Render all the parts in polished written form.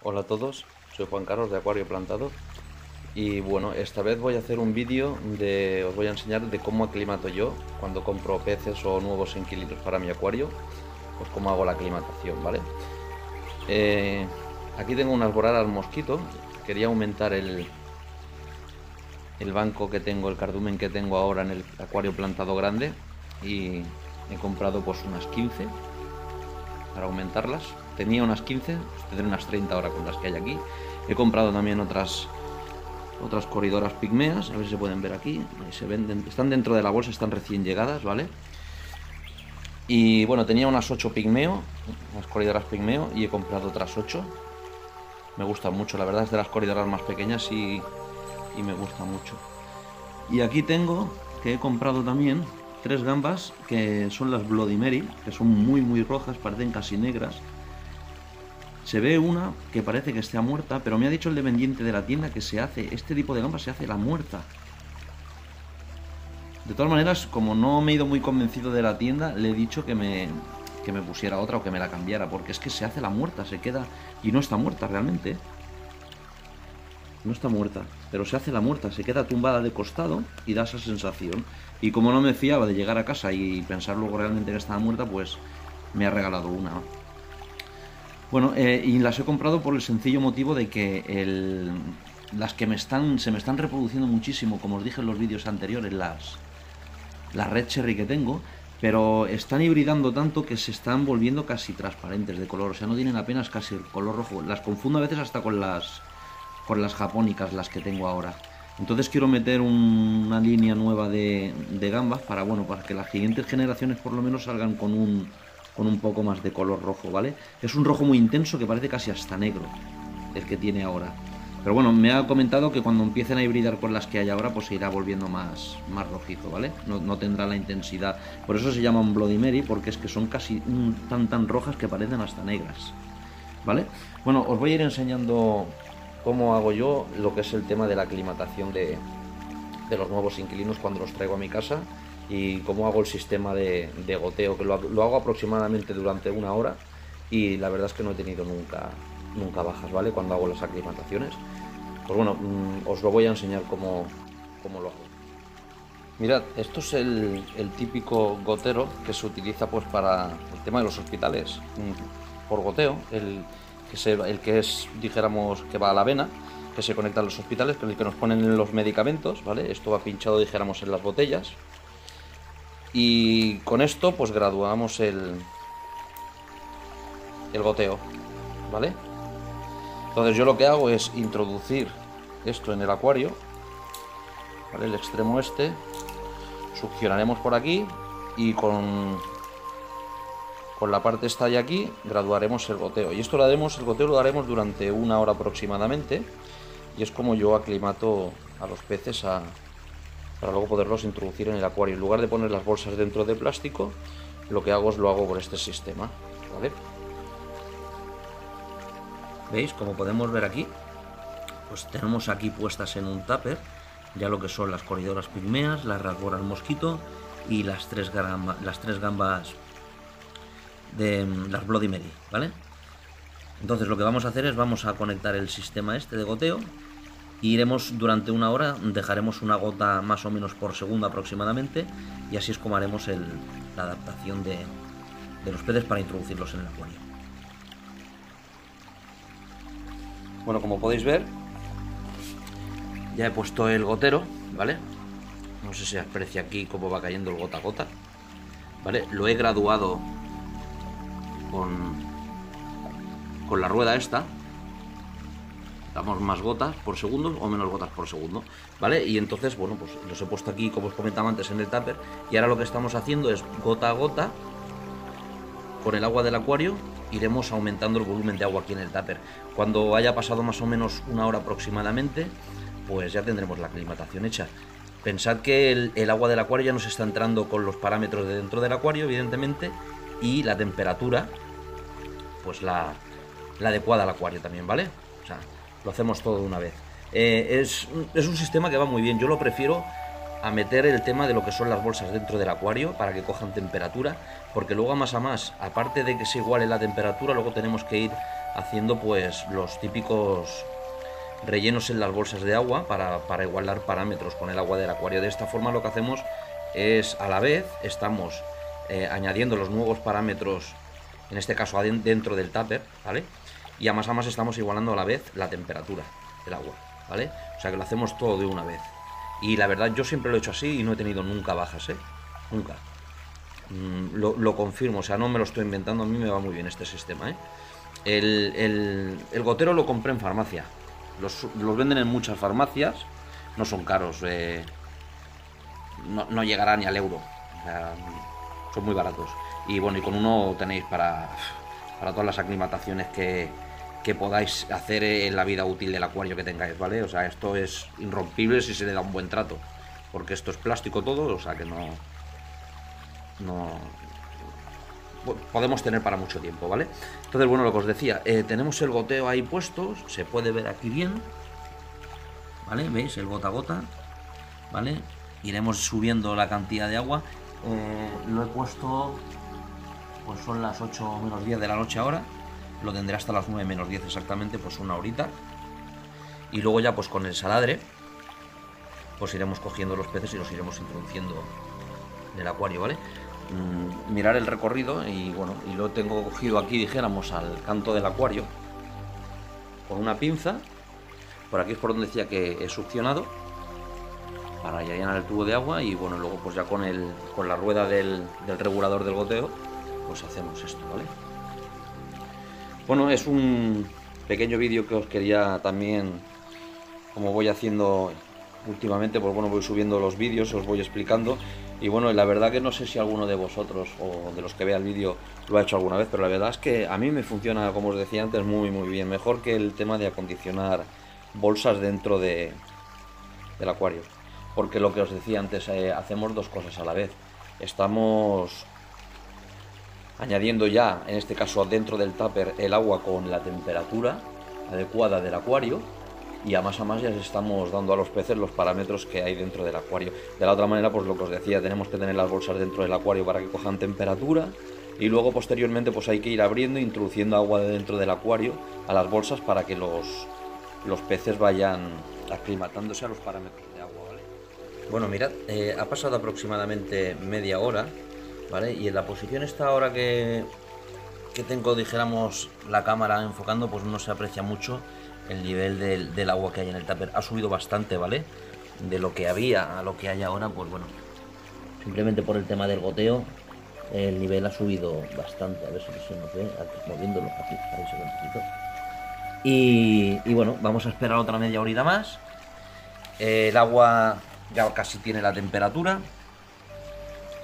Hola a todos, soy Juan Carlos de Acuario Plantado y bueno, esta vez voy a hacer un vídeo os voy a enseñar de cómo aclimato yo cuando compro peces o nuevos inquilinos para mi acuario, pues cómo hago la aclimatación, ¿vale? Aquí tengo unas boradas mosquito, quería aumentar el banco que tengo, el cardumen que tengo ahora en el acuario plantado grande y he comprado pues unas 15 para aumentarlas. Tenía unas 15, pues tendré unas 30 ahora con las que hay aquí. He comprado también otras corridoras pigmeas, a ver si se pueden ver aquí. Ahí se venden, están dentro de la bolsa, están recién llegadas, ¿vale? Y bueno, tenía unas 8 pigmeo, unas corridoras pigmeo, y he comprado otras 8. Me gustan mucho, la verdad es de las corridoras más pequeñas y me gusta mucho. Y aquí tengo, que he comprado también, 3 gambas que son las Bloody Mary, que son muy rojas, parecen casi negras. Se ve una que parece que está muerta, pero me ha dicho el dependiente de la tienda que este tipo de gamba se hace la muerta. De todas maneras, como no me he ido muy convencido de la tienda, le he dicho que me pusiera otra o que me la cambiara, porque es que se hace la muerta, se queda y no está muerta realmente. No está muerta, pero se hace la muerta, se queda tumbada de costado y da esa sensación. Y como no me fiaba de llegar a casa y pensar luego realmente que estaba muerta, pues me ha regalado una. Bueno, y las he comprado por el sencillo motivo de que las que se me están reproduciendo muchísimo, como os dije en los vídeos anteriores, las Red Cherry que tengo, pero están hibridando tanto que se están volviendo casi transparentes de color, o sea, no tienen apenas casi el color rojo. Las confundo a veces hasta con las japónicas, las que tengo ahora. Entonces quiero meter una línea nueva de gambas para que las siguientes generaciones por lo menos salgan con un poco más de color rojo, ¿vale? Es un rojo muy intenso que parece casi hasta negro el que tiene ahora. Pero bueno, me ha comentado que cuando empiecen a hibridar con las que hay ahora, pues se irá volviendo más rojizo, ¿vale? No tendrá la intensidad. Por eso se llaman Bloody Mary, porque es que son casi tan rojas que parecen hasta negras, ¿vale? Bueno, os voy a ir enseñando cómo hago yo lo que es el tema de la aclimatación de los nuevos inquilinos cuando los traigo a mi casa, y cómo hago el sistema de goteo, que lo hago aproximadamente durante una hora y la verdad es que no he tenido nunca bajas, ¿vale? Cuando hago las aclimataciones. Pues bueno, os lo voy a enseñar cómo lo hago. Mirad, esto es el típico gotero que se utiliza pues para el tema de los hospitales, por goteo, el que es, dijéramos, que va a la vena, que se conecta a los hospitales, con el que nos ponen los medicamentos, ¿vale? Esto va pinchado, dijéramos, en las botellas. Y con esto pues graduamos el goteo, ¿vale? Entonces yo lo que hago es introducir esto en el acuario, ¿vale? El extremo este, succionaremos por aquí y con la parte esta de aquí graduaremos el goteo. Y esto el goteo lo daremos durante una hora aproximadamente, y es como yo aclimato a los peces para luego poderlos introducir en el acuario. En lugar de poner las bolsas dentro de plástico, lo que hago es lo hago por este sistema, ¿vale? ¿Veis? Como podemos ver aquí, pues tenemos aquí puestas en un tupper ya lo que son las corridoras pigmeas, las rasboras mosquito y las tres gambas de las Bloody Mary, ¿vale? Entonces lo que vamos a hacer es vamos a conectar el sistema este de goteo. Y iremos durante una hora, dejaremos una gota más o menos por segundo aproximadamente, y así es como haremos la adaptación de los peces para introducirlos en el acuario. Bueno, como podéis ver, ya he puesto el gotero, ¿vale? No sé si se aprecia aquí cómo va cayendo el gota a gota, ¿vale? Lo he graduado con la rueda esta. Damos más gotas por segundo o menos gotas por segundo, ¿vale? Y entonces, bueno, pues los he puesto aquí, como os comentaba antes, en el tupper, y ahora lo que estamos haciendo es gota a gota, con el agua del acuario, iremos aumentando el volumen de agua aquí en el tupper. Cuando haya pasado más o menos una hora aproximadamente, pues ya tendremos la aclimatación hecha. Pensad que el agua del acuario ya nos está entrando con los parámetros de dentro del acuario, evidentemente, y la temperatura, pues la adecuada al acuario también, ¿vale? O sea, lo hacemos todo de una vez. Es un sistema que va muy bien. Yo lo prefiero a meter el tema de lo que son las bolsas dentro del acuario para que cojan temperatura, porque luego a más, aparte de que se iguale la temperatura, luego tenemos que ir haciendo pues los típicos rellenos en las bolsas de agua para igualar parámetros con el agua del acuario. De esta forma lo que hacemos es, a la vez, estamos añadiendo los nuevos parámetros, en este caso dentro del tupper, ¿vale? Y a más estamos igualando a la vez la temperatura del agua, ¿vale? O sea que lo hacemos todo de una vez. Y la verdad, yo siempre lo he hecho así y no he tenido nunca bajas, ¿eh? Nunca. Lo confirmo, o sea, no me lo estoy inventando, a mí me va muy bien este sistema, ¿eh? El gotero lo compré en farmacia. Los venden en muchas farmacias, no son caros, no llegará ni al euro, o sea, son muy baratos. Y bueno, y con uno tenéis para todas las aclimataciones que podáis hacer en la vida útil del acuario que tengáis, ¿vale? O sea, esto es irrompible si se le da un buen trato, porque esto es plástico todo, o sea que no podemos tener para mucho tiempo, ¿vale? Entonces, bueno, lo que os decía, tenemos el goteo ahí puesto, se puede ver aquí bien, ¿vale? ¿Veis? El gota a gota, ¿vale? Iremos subiendo la cantidad de agua. Lo he puesto, pues son las 8 menos 10 de la noche ahora, lo tendré hasta las 9 menos 10 exactamente, pues una horita. Y luego ya pues con el saladre, pues iremos cogiendo los peces y los iremos introduciendo en el acuario, ¿vale? Mirar el recorrido y bueno, y lo tengo cogido aquí, dijéramos, al canto del acuario con una pinza. Por aquí es por donde decía que he succionado para ya llenar el tubo de agua y bueno, luego pues ya con la rueda del regulador del goteo pues hacemos esto, ¿vale? Bueno, es un pequeño vídeo que os quería también, como voy haciendo últimamente, pues bueno, voy subiendo los vídeos, os voy explicando. Y bueno, la verdad que no sé si alguno de vosotros o de los que vea el vídeo lo ha hecho alguna vez, pero la verdad es que a mí me funciona, como os decía antes, muy bien. Mejor que el tema de acondicionar bolsas dentro del acuario. Porque lo que os decía antes, hacemos dos cosas a la vez. Estamos añadiendo ya, en este caso dentro del tupper, el agua con la temperatura adecuada del acuario. Y a más ya les estamos dando a los peces los parámetros que hay dentro del acuario. De la otra manera, pues lo que os decía, tenemos que tener las bolsas dentro del acuario para que cojan temperatura y luego posteriormente pues hay que ir abriendo e introduciendo agua dentro del acuario a las bolsas para que los peces vayan aclimatándose a los parámetros de agua, ¿vale? Bueno, mirad, ha pasado aproximadamente media hora, ¿vale? Y en la posición esta ahora que tengo, dijéramos, la cámara enfocando, pues no se aprecia mucho el nivel del agua que hay en el tupper. Ha subido bastante, ¿vale? De lo que había a lo que hay ahora, pues bueno, simplemente por el tema del goteo, el nivel ha subido bastante. A ver si se nos ve, moviéndolo aquí, ahí se ve un poquito. Y bueno, vamos a esperar otra media horita más. El agua ya casi tiene la temperatura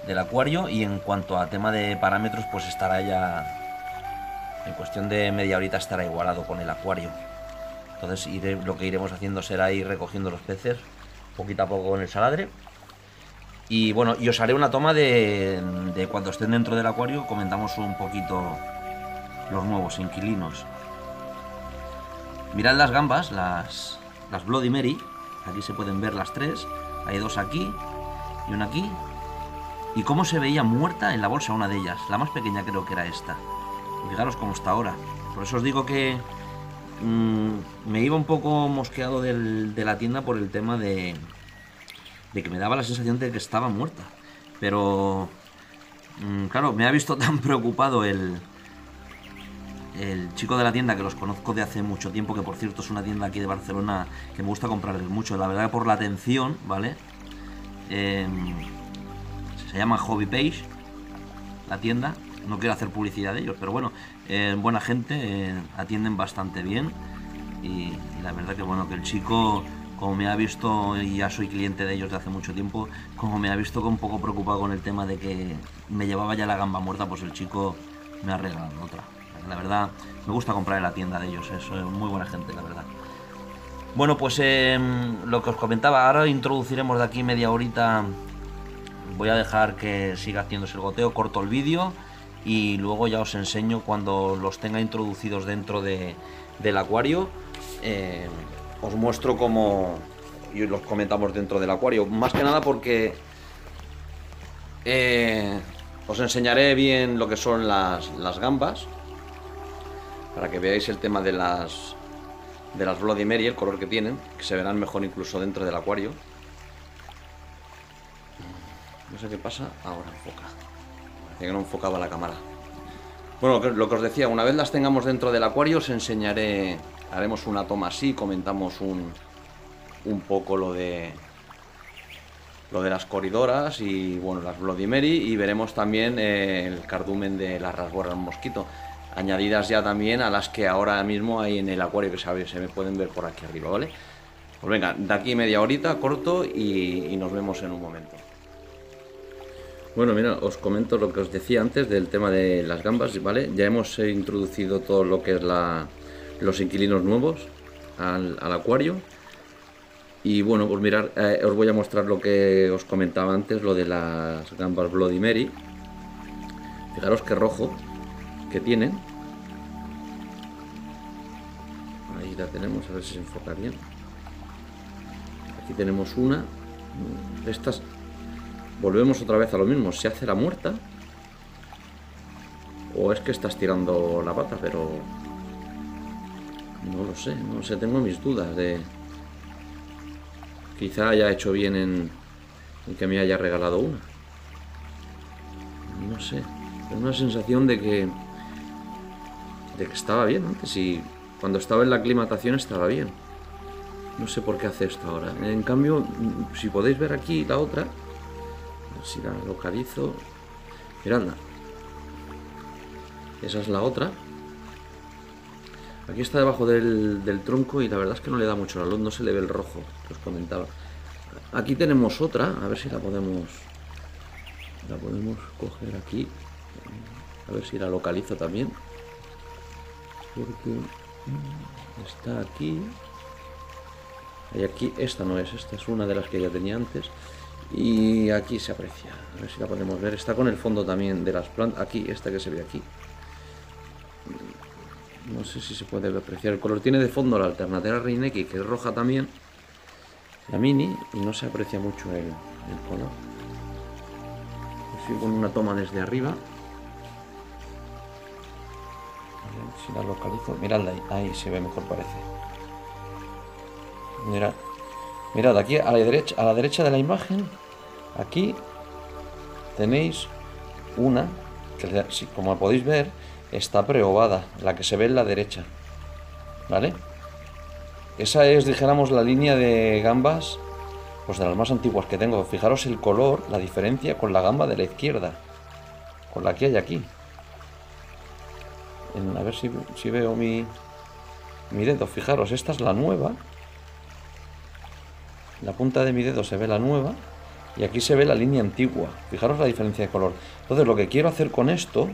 del acuario y en cuanto a tema de parámetros, pues estará ya, en cuestión de media horita estará igualado con el acuario. Entonces lo que iremos haciendo será ir recogiendo los peces poquito a poco con el saladre. Y bueno, y os haré una toma de cuando estén dentro del acuario, comentamos un poquito los nuevos inquilinos. Mirad las gambas, las Bloody Mary, aquí se pueden ver las tres, hay dos aquí y una aquí. Y cómo se veía muerta en la bolsa una de ellas, la más pequeña creo que era esta. Y fijaros cómo está ahora. Por eso os digo que me iba un poco mosqueado de la tienda por el tema de que me daba la sensación de que estaba muerta. Pero claro, me ha visto tan preocupado el chico de la tienda, que los conozco de hace mucho tiempo, que por cierto es una tienda aquí de Barcelona que me gusta comprarles mucho, la verdad, por la atención, ¿vale? Se llama Hobby Page la tienda. No quiero hacer publicidad de ellos, pero bueno, buena gente, atienden bastante bien y la verdad que bueno, que el chico, como me ha visto, y ya soy cliente de ellos de hace mucho tiempo, como me ha visto un poco preocupado con el tema de que me llevaba ya la gamba muerta, pues el chico me ha regalado otra. La verdad, me gusta comprar en la tienda de ellos, es muy buena gente, la verdad. Bueno, pues lo que os comentaba, ahora introduciremos de aquí media horita, voy a dejar que siga haciéndose el goteo, corto el vídeo y luego ya os enseño cuando los tenga introducidos dentro del acuario. Os muestro cómo y los comentamos dentro del acuario, más que nada porque os enseñaré bien lo que son las gambas, para que veáis el tema de las Bloody Mary, el color que tienen, que se verán mejor incluso dentro del acuario. No sé qué pasa, ahora enfoca. Parece que no enfocaba la cámara. Bueno, lo que os decía, una vez las tengamos dentro del acuario os enseñaré, haremos una toma así, comentamos un poco lo de las coridoras y bueno, las Bloody Mary, y veremos también el cardumen de las rasguarras mosquito, añadidas ya también a las que ahora mismo hay en el acuario, que se me pueden ver por aquí arriba, ¿vale? Pues venga, de aquí media horita corto y nos vemos en un momento. Bueno, mira, os comento lo que os decía antes del tema de las gambas, ¿vale? Ya hemos introducido todo lo que es los inquilinos nuevos al acuario. Y bueno, pues mirad, os voy a mostrar lo que os comentaba antes, lo de las gambas Bloody Mary. Fijaros qué rojo que tienen. Ahí la tenemos, a ver si se enfoca bien. Aquí tenemos una. Estas, volvemos otra vez a lo mismo, se hace la muerta. O es que estás tirando la pata, pero no lo sé, no sé, tengo mis dudas de... Quizá haya hecho bien en que me haya regalado una. No sé, tengo una sensación de que estaba bien antes, y cuando estaba en la aclimatación estaba bien. No sé por qué hace esto ahora. En cambio, si podéis ver aquí la otra, a ver si la localizo. Miradla. Esa es la otra. Aquí está debajo del tronco y la verdad es que no le da mucho la luz, no se le ve el rojo que os comentaba. Aquí tenemos otra, a ver si la podemos coger aquí. A ver si la localizo también. Porque está aquí. Y aquí, esta no es, esta es una de las que ya tenía antes. Y aquí se aprecia, a ver si la podemos ver. Está con el fondo también de las plantas. Aquí, esta que se ve aquí. No sé si se puede apreciar el color. Tiene de fondo la Alternatera Reineki, que es roja también, la mini, y no se aprecia mucho el color. Así con una toma desde arriba. A ver si la localizo. Miradla ahí se ve mejor, parece. Mirad aquí a la derecha de la imagen. Aquí tenéis una que, como podéis ver, está preovada, la que se ve en la derecha, ¿vale? Esa es, dijéramos, la línea de gambas, pues de las más antiguas que tengo. Fijaros el color, la diferencia con la gamba de la izquierda, con la que hay aquí. A ver si veo mi dedo. Fijaros, esta es la nueva. La punta de mi dedo se ve la nueva y aquí se ve la línea antigua. Fijaros la diferencia de color. Entonces lo que quiero hacer con esto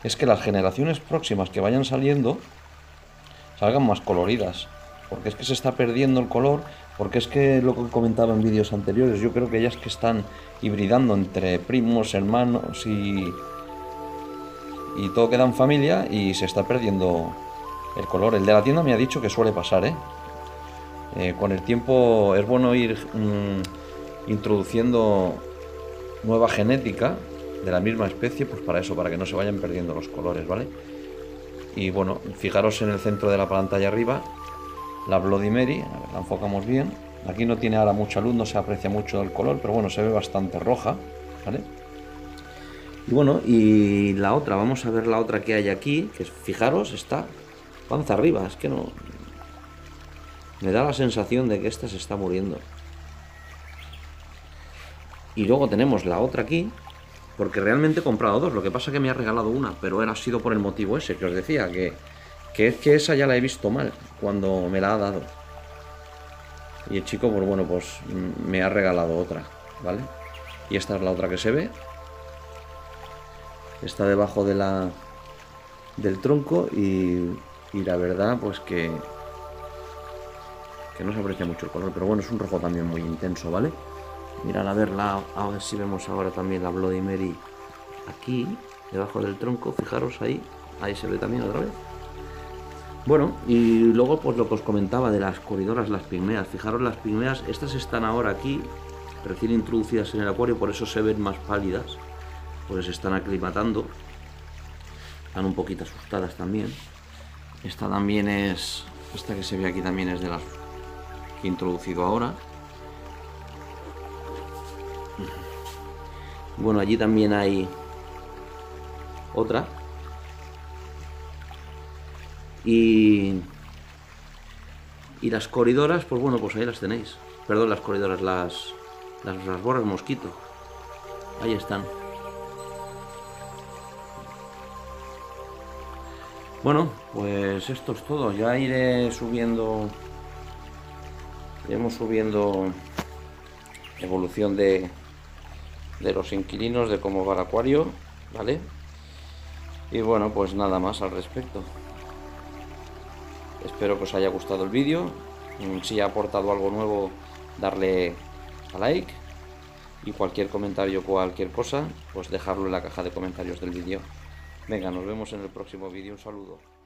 es que las generaciones próximas que vayan saliendo salgan más coloridas, porque es que se está perdiendo el color, porque es que lo que comentaba en vídeos anteriores, yo creo que ellas que están hibridando entre primos, hermanos y todo queda en familia y se está perdiendo el color. El de la tienda me ha dicho que suele pasar, con el tiempo es bueno ir introduciendo nueva genética de la misma especie, pues para eso, para que no se vayan perdiendo los colores, ¿vale? Y bueno, fijaros en el centro de la pantalla arriba, la Bloody Mary, a ver, la enfocamos bien. Aquí no tiene ahora mucha luz, no se aprecia mucho el color, pero bueno, se ve bastante roja, ¿vale? Y bueno, y la otra, vamos a ver la otra que hay aquí, que fijaros, está panza arriba, es que no... Me da la sensación de que esta se está muriendo. Y luego tenemos la otra aquí, porque realmente he comprado dos, lo que pasa es que me ha regalado una, pero ha sido por el motivo ese que os decía, que es que esa ya la he visto mal cuando me la ha dado. Y el chico, pues bueno, pues me ha regalado otra, ¿vale? Y esta es la otra que se ve. Está debajo de del tronco y la verdad, pues que no se aprecia mucho el color, pero bueno, es un rojo también muy intenso, ¿vale? Mirad a ver si vemos ahora también la Bloody Mary aquí, debajo del tronco, fijaros ahí se ve también otra vez. Bueno, y luego pues lo que os comentaba de las coridoras, las pigmeas, fijaros las pigmeas, estas están ahora aquí, recién introducidas en el acuario, por eso se ven más pálidas, pues se están aclimatando, están un poquito asustadas también. Esta también es... Esta que se ve aquí también es de las que he introducido ahora. Bueno, allí también hay otra. Y las corridoras, pues bueno, pues ahí las tenéis. Perdón, las corridoras, las borras mosquito. Ahí están. Bueno, pues esto es todo. Ya iremos subiendo evolución de los inquilinos, de cómo va el acuario, ¿vale? Y bueno, pues nada más al respecto. Espero que os haya gustado el vídeo. Si ha aportado algo nuevo, darle a like. Y cualquier comentario, cualquier cosa, pues dejarlo en la caja de comentarios del vídeo. Venga, nos vemos en el próximo vídeo. Un saludo.